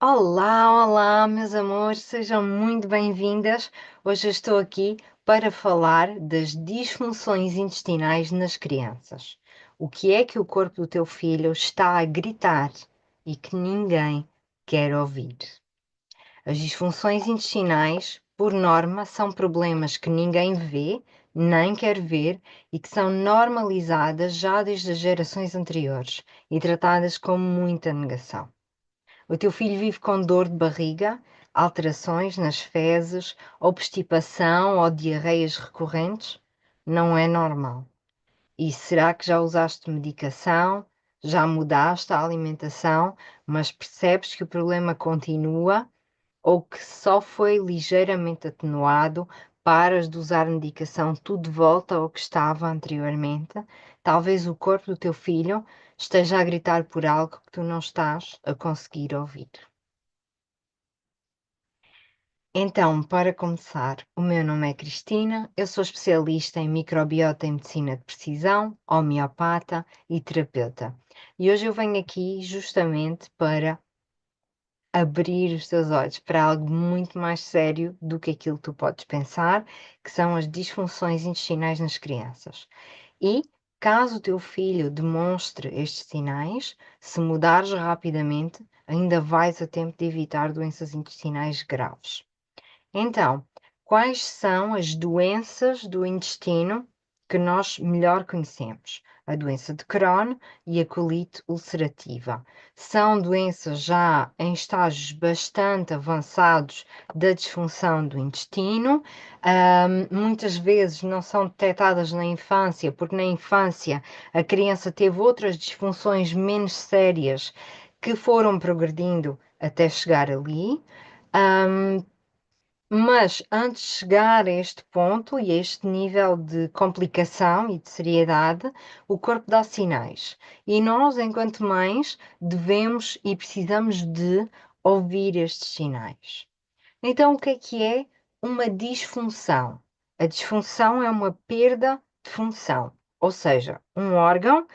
Olá, olá, meus amores, sejam muito bem-vindas. Hoje eu estou aqui para falar das disfunções intestinais nas crianças. O que é que o corpo do teu filho está a gritar e que ninguém quer ouvir? As disfunções intestinais, por norma, são problemas que ninguém vê, nem quer ver e que são normalizadas já desde as gerações anteriores e tratadas com muita negação. O teu filho vive com dor de barriga, alterações nas fezes, obstipação ou diarreias recorrentes? Não é normal. E será que já usaste medicação? Já mudaste a alimentação, mas percebes que o problema continua ou que só foi ligeiramente atenuado? Paras de usar medicação, tudo volta ao que estava anteriormente? Talvez o corpo do teu filho esteja a gritar por algo que tu não estás a conseguir ouvir. Então, para começar, o meu nome é Cristina, eu sou especialista em microbiota e medicina de precisão, homeopata e terapeuta. E hoje eu venho aqui justamente para abrir os teus olhos para algo muito mais sério do que aquilo que tu podes pensar, que são as disfunções intestinais nas crianças. E caso o teu filho demonstre estes sinais, se mudares rapidamente, ainda vais a tempo de evitar doenças intestinais graves. Então, quais são as doenças do intestino que nós melhor conhecemos? A doença de Crohn e a colite ulcerativa. São doenças já em estágios bastante avançados da disfunção do intestino. Muitas vezes não são detectadas na infância, porque na infância a criança teve outras disfunções menos sérias que foram progredindo até chegar ali. Ahm, mas antes de chegar a este ponto e a este nível de complicação e de seriedade, o corpo dá sinais. E nós, enquanto mães, devemos e precisamos de ouvir estes sinais. Então, o que é uma disfunção? A disfunção é uma perda de função, ou seja, um órgão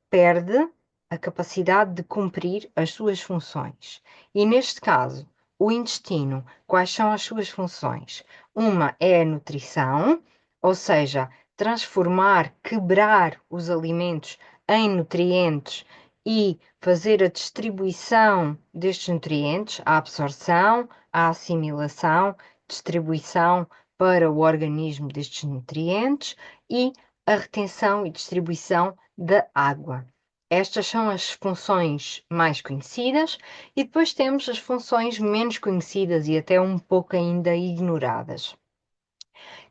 perde a capacidade de cumprir as suas funções. E neste caso, o intestino, quais são as suas funções? Uma é a nutrição, ou seja, transformar, quebrar os alimentos em nutrientes e fazer a distribuição destes nutrientes, a absorção, a assimilação, distribuição para o organismo destes nutrientes e a retenção e distribuição da água. Estas são as funções mais conhecidas e depois temos as funções menos conhecidas e até um pouco ainda ignoradas,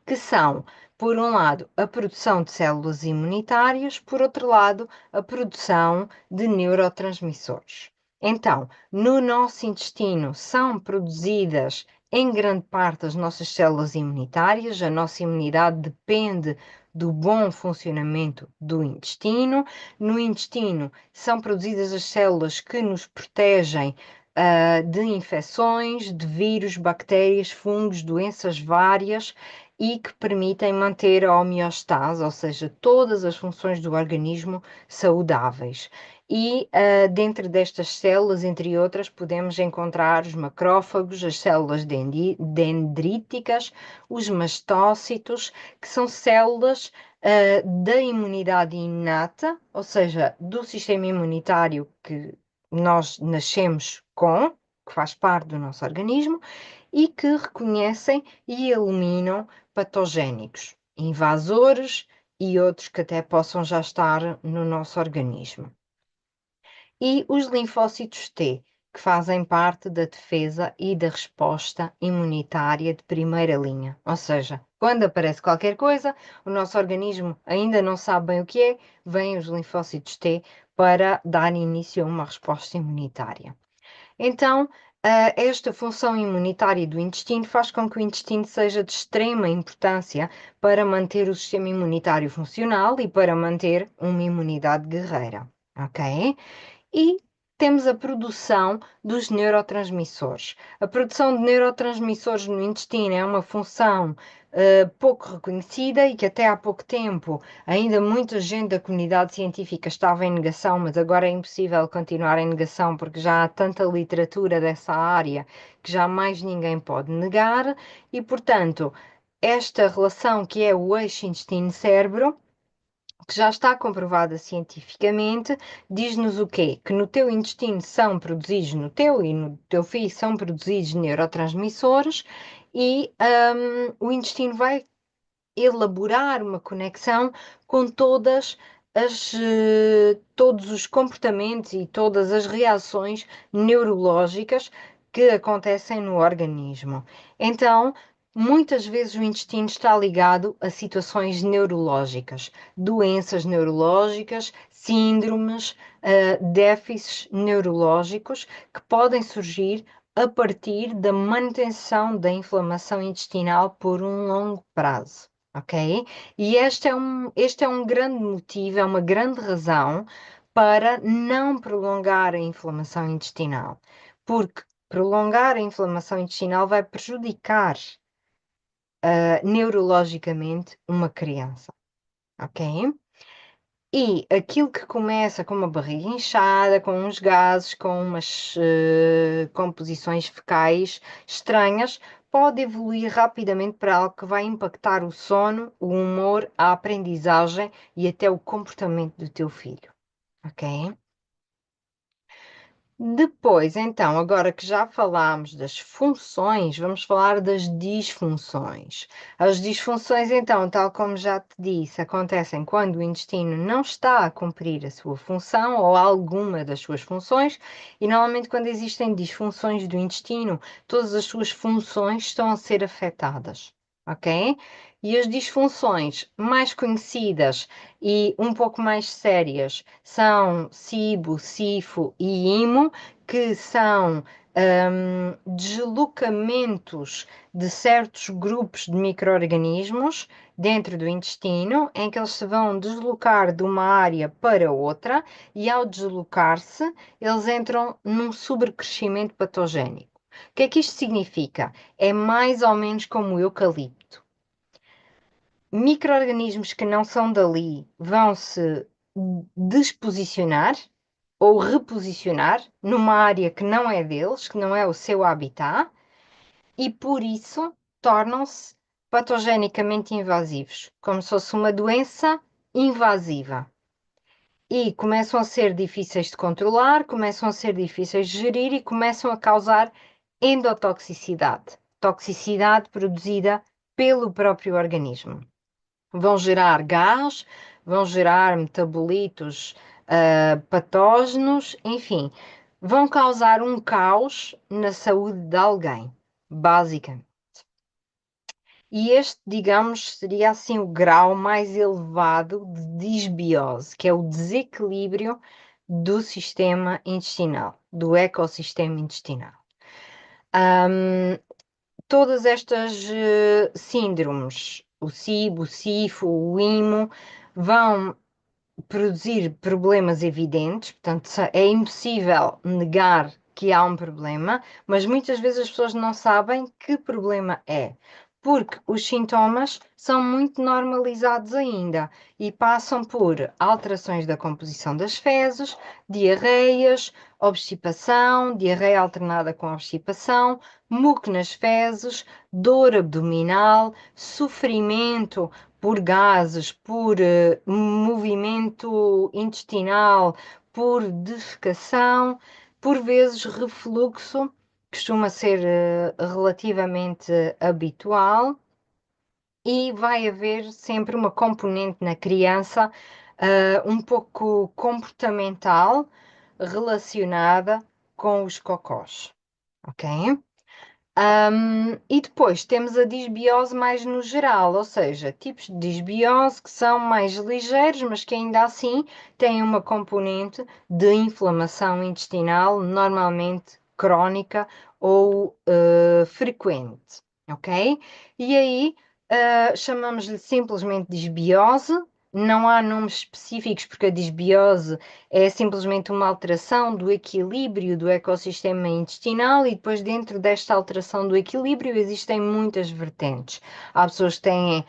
que são, por um lado, a produção de células imunitárias, por outro lado, a produção de neurotransmissores. Então, no nosso intestino são produzidas em grande parte as nossas células imunitárias, a nossa imunidade depende do bom funcionamento do intestino. No intestino são produzidas as células que nos protegem de infecções, de vírus, bactérias, fungos, doenças várias e que permitem manter a homeostase, ou seja, todas as funções do organismo saudáveis. E dentro destas células, entre outras, podemos encontrar os macrófagos, as células dendríticas, os mastócitos, que são células da imunidade inata, ou seja, do sistema imunitário que nós nascemos com, que faz parte do nosso organismo, e que reconhecem e eliminam patogénicos, invasores e outros que até possam já estar no nosso organismo. E os linfócitos T, que fazem parte da defesa e da resposta imunitária de primeira linha. Ou seja, quando aparece qualquer coisa, o nosso organismo ainda não sabe bem o que é, vêm os linfócitos T para dar início a uma resposta imunitária. Então, esta função imunitária do intestino faz com que o intestino seja de extrema importância para manter o sistema imunitário funcional e para manter uma imunidade guerreira, ok? E temos a produção dos neurotransmissores. A produção de neurotransmissores no intestino é uma função pouco reconhecida e que até há pouco tempo ainda muita gente da comunidade científica estava em negação, mas agora é impossível continuar em negação porque já há tanta literatura dessa área que já mais ninguém pode negar e, portanto, esta relação que é o eixo intestino-cérebro que já está comprovada cientificamente, diz-nos o quê? Que no teu intestino são produzidos, no teu e no teu filho são produzidos neurotransmissores e o intestino vai elaborar uma conexão com todos os comportamentos e todas as reações neurológicas que acontecem no organismo. Então, muitas vezes o intestino está ligado a situações neurológicas, doenças neurológicas, síndromes, déficits neurológicos que podem surgir a partir da manutenção da inflamação intestinal por um longo prazo. Ok? E este é um grande motivo, é uma grande razão para não prolongar a inflamação intestinal, porque prolongar a inflamação intestinal vai prejudicar neurologicamente uma criança, ok? E aquilo que começa com uma barriga inchada, com uns gases, com umas composições fecais estranhas, pode evoluir rapidamente para algo que vai impactar o sono, o humor, a aprendizagem e até o comportamento do teu filho, ok? Depois, então, agora que já falámos das funções, vamos falar das disfunções. As disfunções, então, tal como já te disse, acontecem quando o intestino não está a cumprir a sua função ou alguma das suas funções, e normalmente quando existem disfunções do intestino, todas as suas funções estão a ser afetadas, ok? E as disfunções mais conhecidas e um pouco mais sérias são SIBO, SIFO e IMO, que são deslocamentos de certos grupos de micro-organismos dentro do intestino, em que eles se vão deslocar de uma área para outra e, ao deslocar-se, eles entram num sobrecrescimento patogénico. O que é que isto significa? É mais ou menos como o eucalipto. Micro-organismos que não são dali vão se disposicionar ou reposicionar numa área que não é deles, que não é o seu habitat, e por isso tornam-se patogenicamente invasivos, como se fosse uma doença invasiva. E começam a ser difíceis de controlar, começam a ser difíceis de gerir e começam a causar endotoxicidade, toxicidade produzida pelo próprio organismo. Vão gerar gás, vão gerar metabolitos patógenos, enfim, vão causar um caos na saúde de alguém, basicamente. E este, digamos, seria assim o grau mais elevado de disbiose, que é o desequilíbrio do sistema intestinal, do ecossistema intestinal. Todas estas síndromes, o SIBO, o SIFO, o IMO, vão produzir problemas evidentes, portanto, é impossível negar que há um problema, mas muitas vezes as pessoas não sabem que problema é, porque os sintomas são muito normalizados ainda e passam por alterações da composição das fezes, diarreias, obstipação, diarreia alternada com obstipação, muco nas fezes, dor abdominal, sofrimento por gases, por movimento intestinal, por defecação, por vezes refluxo, costuma ser relativamente habitual, e vai haver sempre uma componente na criança um pouco comportamental relacionada com os cocós, ok? E depois temos a disbiose mais no geral, ou seja, tipos de disbiose que são mais ligeiros, mas que ainda assim têm uma componente de inflamação intestinal, normalmente crónica ou frequente, ok? E aí chamamos-lhe simplesmente disbiose, não há nomes específicos, porque a disbiose é simplesmente uma alteração do equilíbrio do ecossistema intestinal, e depois, dentro desta alteração do equilíbrio, existem muitas vertentes. Há pessoas que têm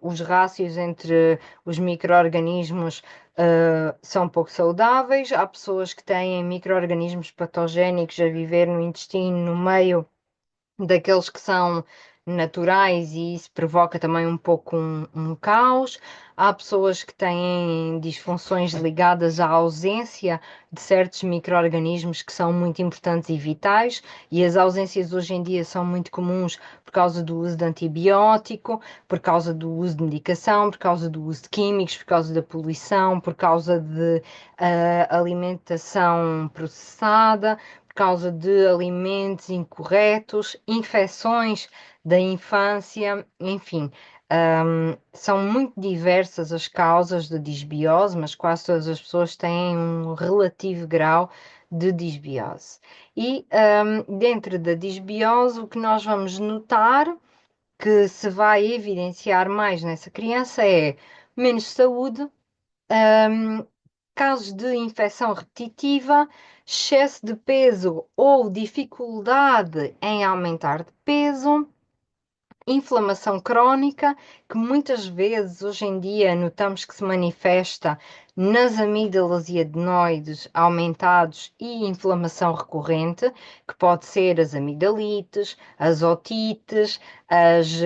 os rácios entre os micro-organismos são pouco saudáveis, há pessoas que têm micro-organismos patogénicos a viver no intestino, no meio daqueles que são naturais, e isso provoca também um pouco um caos. Há pessoas que têm disfunções ligadas à ausência de certos micro-organismos que são muito importantes e vitais, e as ausências hoje em dia são muito comuns por causa do uso de antibiótico, por causa do uso de medicação, por causa do uso de químicos, por causa da poluição, por causa de alimentação processada, por causa de alimentos incorretos, infecções da infância, enfim. São muito diversas as causas de disbiose, mas quase todas as pessoas têm um relativo grau de disbiose. E dentro da disbiose, o que nós vamos notar que se vai evidenciar mais nessa criança é menos saúde, um, casos de infecção repetitiva, excesso de peso ou dificuldade em aumentar de peso, inflamação crónica, que muitas vezes hoje em dia notamos que se manifesta nas amígdalas e adenoides aumentados, e inflamação recorrente, que pode ser as amigdalites, as otites, as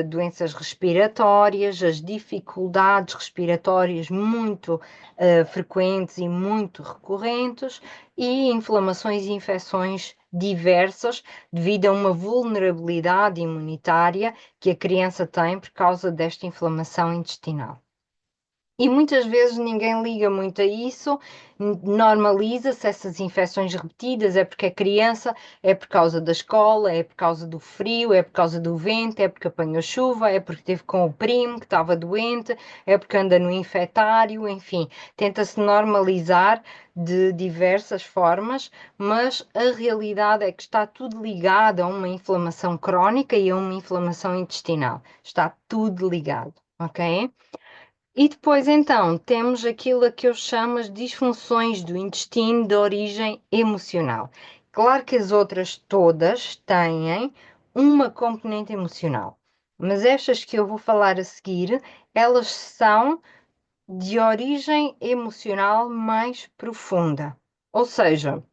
doenças respiratórias, as dificuldades respiratórias muito frequentes e muito recorrentes, e inflamações e infecções diversas devido a uma vulnerabilidade imunitária que a criança tem por causa desta inflamação intestinal. E muitas vezes ninguém liga muito a isso, normaliza-se essas infecções repetidas, é porque é criança, é por causa da escola, é por causa do frio, é por causa do vento, é porque apanhou chuva, é porque esteve com o primo que estava doente, é porque anda no infectário, enfim, tenta-se normalizar de diversas formas, mas a realidade é que está tudo ligado a uma inflamação crónica e a uma inflamação intestinal. Está tudo ligado, ok? E depois, então, temos aquilo a que eu chamo as disfunções do intestino de origem emocional. Claro que as outras todas têm uma componente emocional, mas estas que eu vou falar a seguir, elas são de origem emocional mais profunda. Ou seja,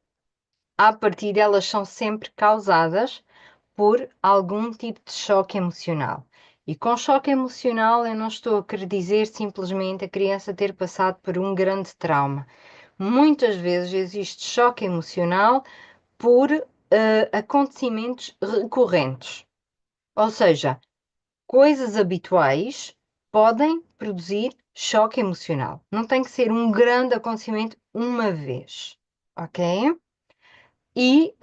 a partir delas são sempre causadas por algum tipo de choque emocional. E com choque emocional, eu não estou a querer dizer simplesmente a criança ter passado por um grande trauma. Muitas vezes existe choque emocional por acontecimentos recorrentes. Ou seja, coisas habituais podem produzir choque emocional. Não tem que ser um grande acontecimento uma vez, ok? E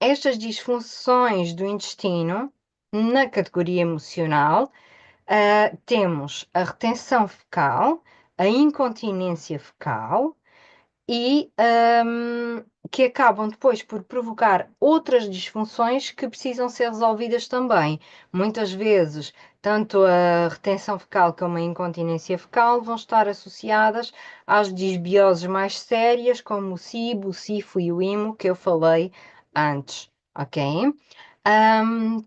estas disfunções do intestino, na categoria emocional, temos a retenção fecal, a incontinência fecal, e que acabam depois por provocar outras disfunções que precisam ser resolvidas também. Muitas vezes, tanto a retenção fecal como a incontinência fecal vão estar associadas às disbioses mais sérias, como o SIBO, o SIFO e o IMO, que eu falei antes, ok? Um,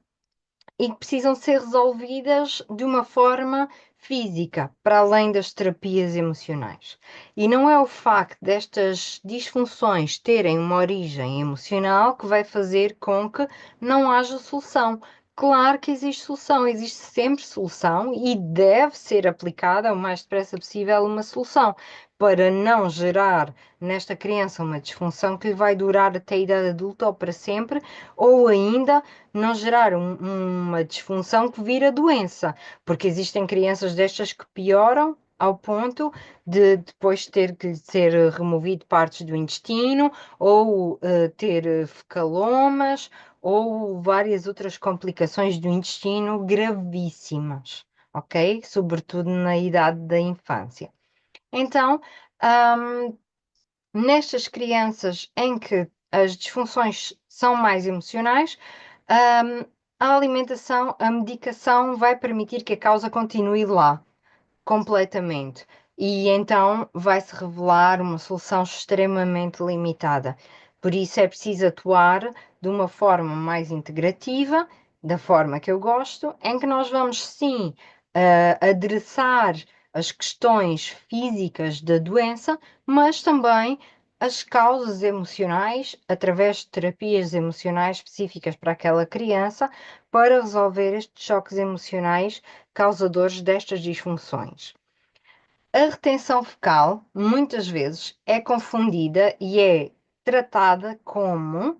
e que precisam ser resolvidas de uma forma física, para além das terapias emocionais. E não é o facto destas disfunções terem uma origem emocional que vai fazer com que não haja solução. Claro que existe sempre solução, e deve ser aplicada o mais depressa possível uma solução, para não gerar nesta criança uma disfunção que lhe vai durar até a idade adulta ou para sempre, ou ainda não gerar uma disfunção que vira doença, porque existem crianças destas que pioram ao ponto de depois ter que ser removido partes do intestino, ou ter fecalomas, ou várias outras complicações do intestino gravíssimas, ok? Sobretudo na idade da infância. Então, hum, nestas crianças em que as disfunções são mais emocionais, a alimentação, a medicação vai permitir que a causa continue lá, completamente. E então vai-se revelar uma solução extremamente limitada. Por isso é preciso atuar de uma forma mais integrativa, da forma que eu gosto, em que nós vamos sim adereçar as questões físicas da doença, mas também as causas emocionais, através de terapias emocionais específicas para aquela criança, para resolver estes choques emocionais causadores destas disfunções. A retenção fecal, muitas vezes, é confundida e é tratada como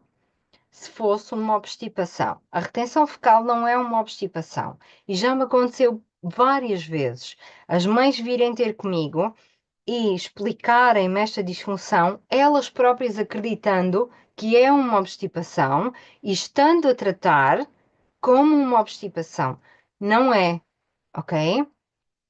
se fosse uma obstipação. A retenção fecal não é uma obstipação. E já me aconteceu várias vezes as mães virem ter comigo e explicarem-me esta disfunção, elas próprias acreditando que é uma obstipação e estando a tratar como uma obstipação. Não é, ok?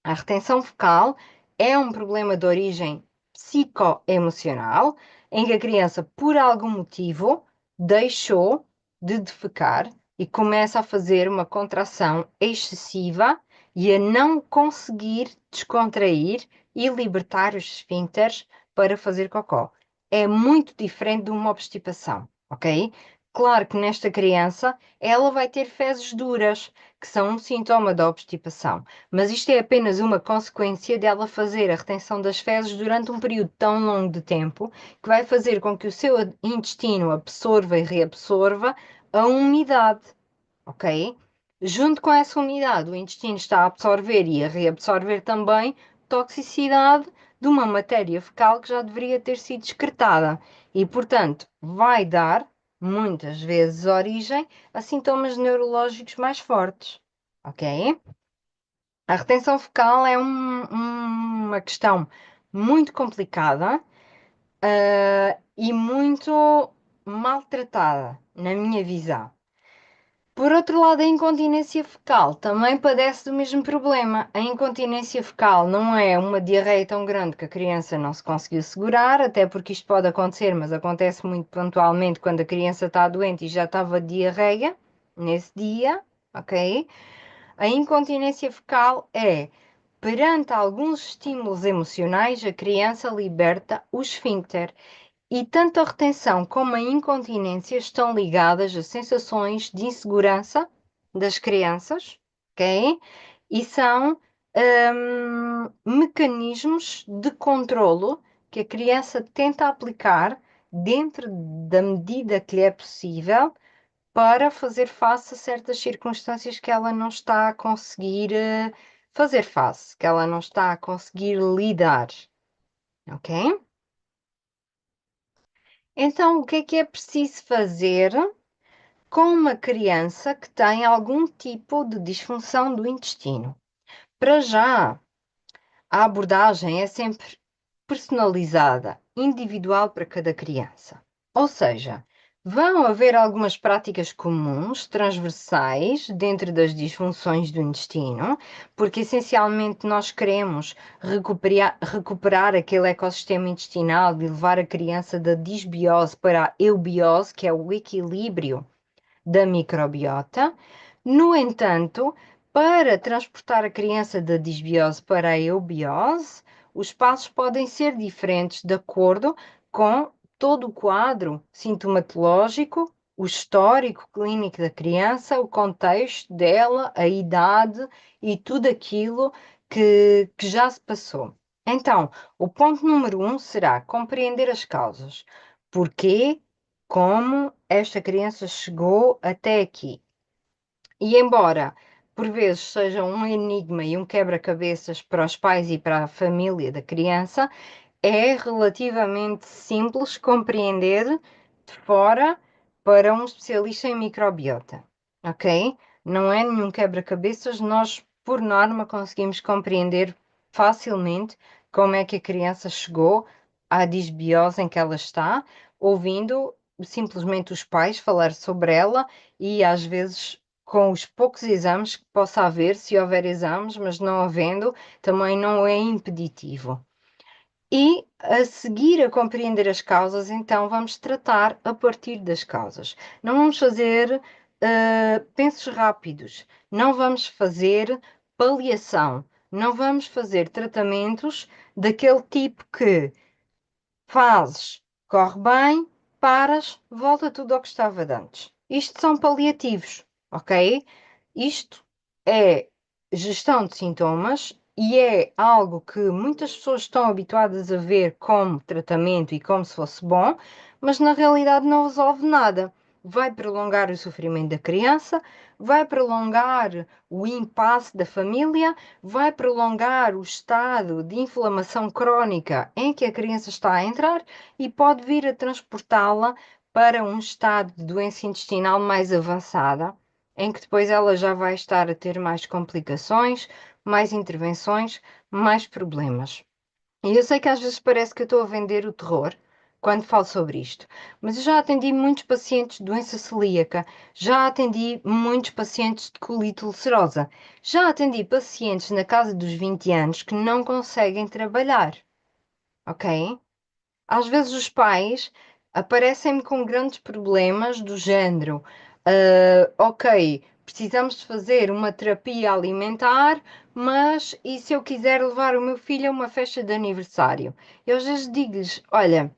A retenção fecal é um problema de origem psicoemocional, em que a criança, por algum motivo, deixou de defecar e começa a fazer uma contração excessiva e a não conseguir descontrair e libertar os esfíncteres para fazer cocó. É muito diferente de uma obstipação, ok? Claro que nesta criança ela vai ter fezes duras, que são um sintoma da obstipação. Mas isto é apenas uma consequência dela fazer a retenção das fezes durante um período tão longo de tempo que vai fazer com que o seu intestino absorva e reabsorva a umidade, ok? Junto com essa umidade, o intestino está a absorver e a reabsorver também toxicidade de uma matéria fecal que já deveria ter sido excretada e, portanto, vai dar muitas vezes origem a sintomas neurológicos mais fortes, ok? A retenção fecal é uma questão muito complicada, e muito maltratada, na minha visão. Por outro lado, a incontinência fecal também padece do mesmo problema. A incontinência fecal não é uma diarreia tão grande que a criança não se conseguiu segurar, até porque isto pode acontecer, mas acontece muito pontualmente quando a criança está doente e já estava de diarreia nesse dia, ok? A incontinência fecal é, perante alguns estímulos emocionais, a criança liberta o esfíncter. E tanto a retenção como a incontinência estão ligadas a sensações de insegurança das crianças, ok? E são mecanismos de controlo que a criança tenta aplicar dentro da medida que lhe é possível para fazer face a certas circunstâncias que ela não está a conseguir fazer face, que ela não está a conseguir lidar, ok? Então, o que é preciso fazer com uma criança que tem algum tipo de disfunção do intestino? Para já, a abordagem é sempre personalizada, individual para cada criança. Ou seja, vão haver algumas práticas comuns, transversais, dentro das disfunções do intestino, porque essencialmente nós queremos recuperar aquele ecossistema intestinal e levar a criança da disbiose para a eubiose, que é o equilíbrio da microbiota. No entanto, para transportar a criança da disbiose para a eubiose, os passos podem ser diferentes de acordo com todo o quadro sintomatológico, o histórico clínico da criança, o contexto dela, a idade e tudo aquilo que já se passou. Então, o ponto número um será compreender as causas. Porquê, como esta criança chegou até aqui. E embora por vezes seja um enigma e um quebra-cabeças para os pais e para a família da criança, é relativamente simples compreender de fora para um especialista em microbiota, ok? Não é nenhum quebra-cabeças, nós, por norma, conseguimos compreender facilmente como é que a criança chegou à disbiose em que ela está, ouvindo simplesmente os pais falar sobre ela e às vezes com os poucos exames que possa haver, se houver exames, mas não havendo, também não é impeditivo. E a seguir a compreender as causas, então vamos tratar a partir das causas. Não vamos fazer pensos rápidos. Não vamos fazer paliação. Não vamos fazer tratamentos daquele tipo que fazes, corre bem, paras, volta tudo ao que estava de antes. Isto são paliativos, ok? Isto é gestão de sintomas e é algo que muitas pessoas estão habituadas a ver como tratamento e como se fosse bom, mas na realidade não resolve nada. Vai prolongar o sofrimento da criança, vai prolongar o impasse da família, vai prolongar o estado de inflamação crónica em que a criança está a entrar e pode vir a transportá-la para um estado de doença intestinal mais avançada, em que depois ela já vai estar a ter mais complicações, mais intervenções, mais problemas. E eu sei que às vezes parece que eu estou a vender o terror quando falo sobre isto, mas eu já atendi muitos pacientes de doença celíaca, já atendi muitos pacientes de colite ulcerosa, já atendi pacientes na casa dos 20 anos que não conseguem trabalhar, ok? Às vezes os pais aparecem-me com grandes problemas do género, ok, precisamos de fazer uma terapia alimentar, mas e se eu quiser levar o meu filho a uma festa de aniversário? Eu às vezes digo-lhes, olha,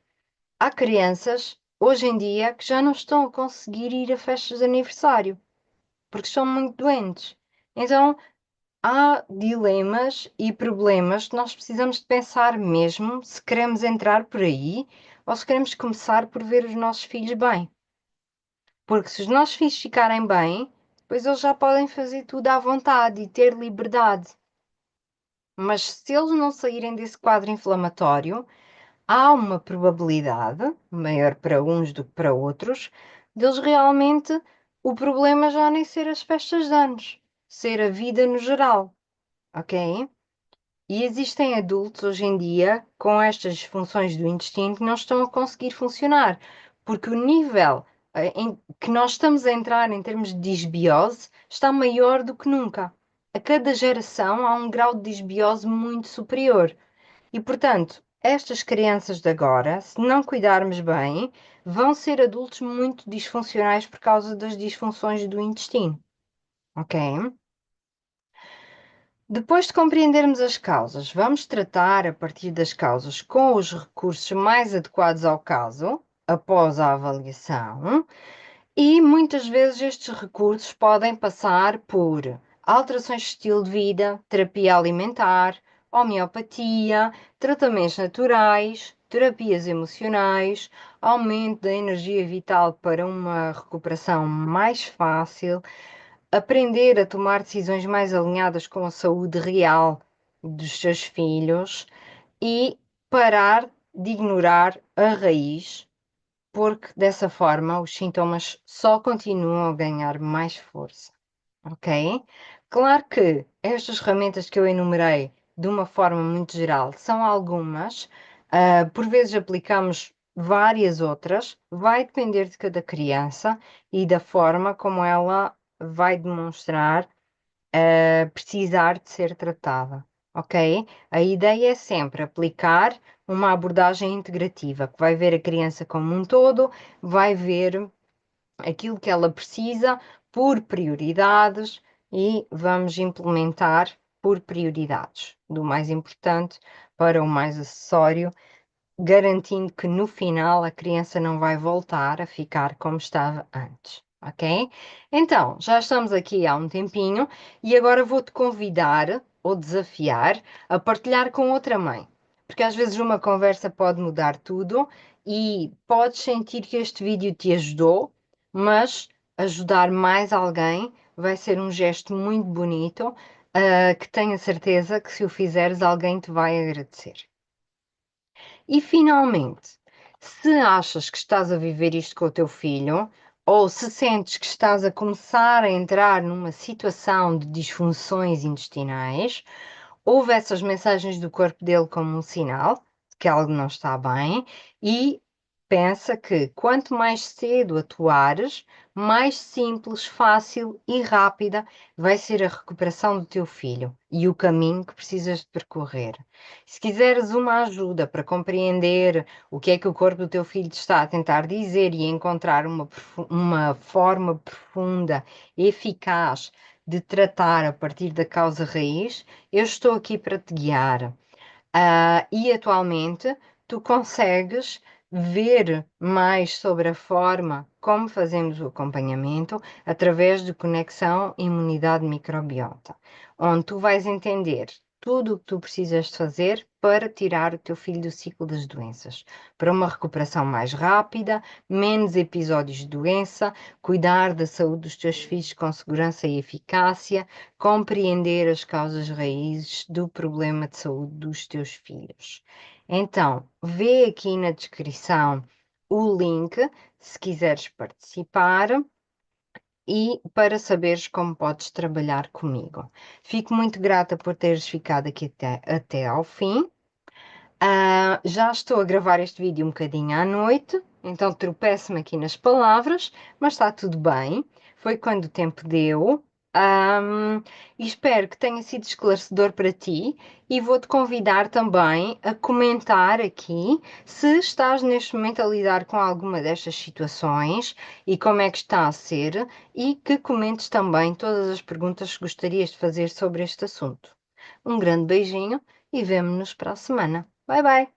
há crianças hoje em dia que já não estão a conseguir ir a festas de aniversário porque estão muito doentes. Então, há dilemas e problemas que nós precisamos de pensar mesmo se queremos entrar por aí ou se queremos começar por ver os nossos filhos bem. Porque se os nossos filhos ficarem bem, depois eles já podem fazer tudo à vontade e ter liberdade. Mas se eles não saírem desse quadro inflamatório, há uma probabilidade, maior para uns do que para outros, deles realmente o problema já nem ser as festas de anos, ser a vida no geral, ok? E existem adultos hoje em dia com estas disfunções do intestino que não estão a conseguir funcionar, porque o nível em que nós estamos a entrar em termos de disbiose está maior do que nunca. A cada geração há um grau de disbiose muito superior. E, portanto, estas crianças de agora, se não cuidarmos bem, vão ser adultos muito disfuncionais por causa das disfunções do intestino, ok? Depois de compreendermos as causas, vamos tratar a partir das causas com os recursos mais adequados ao caso, após a avaliação, e muitas vezes estes recursos podem passar por alterações de estilo de vida, terapia alimentar, homeopatia, tratamentos naturais, terapias emocionais, aumento da energia vital para uma recuperação mais fácil, aprender a tomar decisões mais alinhadas com a saúde real dos seus filhos e parar de ignorar a raiz, porque dessa forma os sintomas só continuam a ganhar mais força, ok? Claro que estas ferramentas que eu enumerei de uma forma muito geral são algumas, por vezes aplicamos várias outras, vai depender de cada criança e da forma como ela vai demonstrar precisar de ser tratada, ok? A ideia é sempre aplicar uma abordagem integrativa, que vai ver a criança como um todo, vai ver aquilo que ela precisa por prioridades e vamos implementar por prioridades, do mais importante para o mais acessório, garantindo que no final a criança não vai voltar a ficar como estava antes, ok? Então, já estamos aqui há um tempinho e agora vou-te convidar ou desafiar a partilhar com outra mãe, porque às vezes uma conversa pode mudar tudo e podes sentir que este vídeo te ajudou, mas ajudar mais alguém vai ser um gesto muito bonito, que tenho a certeza que se o fizeres, alguém te vai agradecer. E finalmente, se achas que estás a viver isto com o teu filho, ou se sentes que estás a começar a entrar numa situação de disfunções intestinais, ouve essas mensagens do corpo dele como um sinal de que algo não está bem e Pensa que quanto mais cedo atuares, mais simples, fácil e rápida vai ser a recuperação do teu filho e o caminho que precisas de percorrer. Se quiseres uma ajuda para compreender o que é que o corpo do teu filho te está a tentar dizer e encontrar uma forma profunda, eficaz de tratar a partir da causa raiz, eu estou aqui para te guiar. E atualmente tu consegues ver mais sobre a forma como fazemos o acompanhamento através de conexão imunidade microbiota, onde tu vais entender tudo o que tu precisas de fazer para tirar o teu filho do ciclo das doenças, para uma recuperação mais rápida, menos episódios de doença, cuidar da saúde dos teus filhos com segurança e eficácia, compreender as causas raízes do problema de saúde dos teus filhos. Então, vê aqui na descrição o link se quiseres participar e para saberes como podes trabalhar comigo. Fico muito grata por teres ficado aqui até ao fim. Já estou a gravar este vídeo um bocadinho à noite, então tropeço-me aqui nas palavras, mas está tudo bem. Foi quando o tempo deu. E espero que tenha sido esclarecedor para ti e vou-te convidar também a comentar aqui se estás neste momento a lidar com alguma destas situações e como é que está a ser e que comentes também todas as perguntas que gostarias de fazer sobre este assunto. Um grande beijinho e vemo-nos para a semana. Bye bye!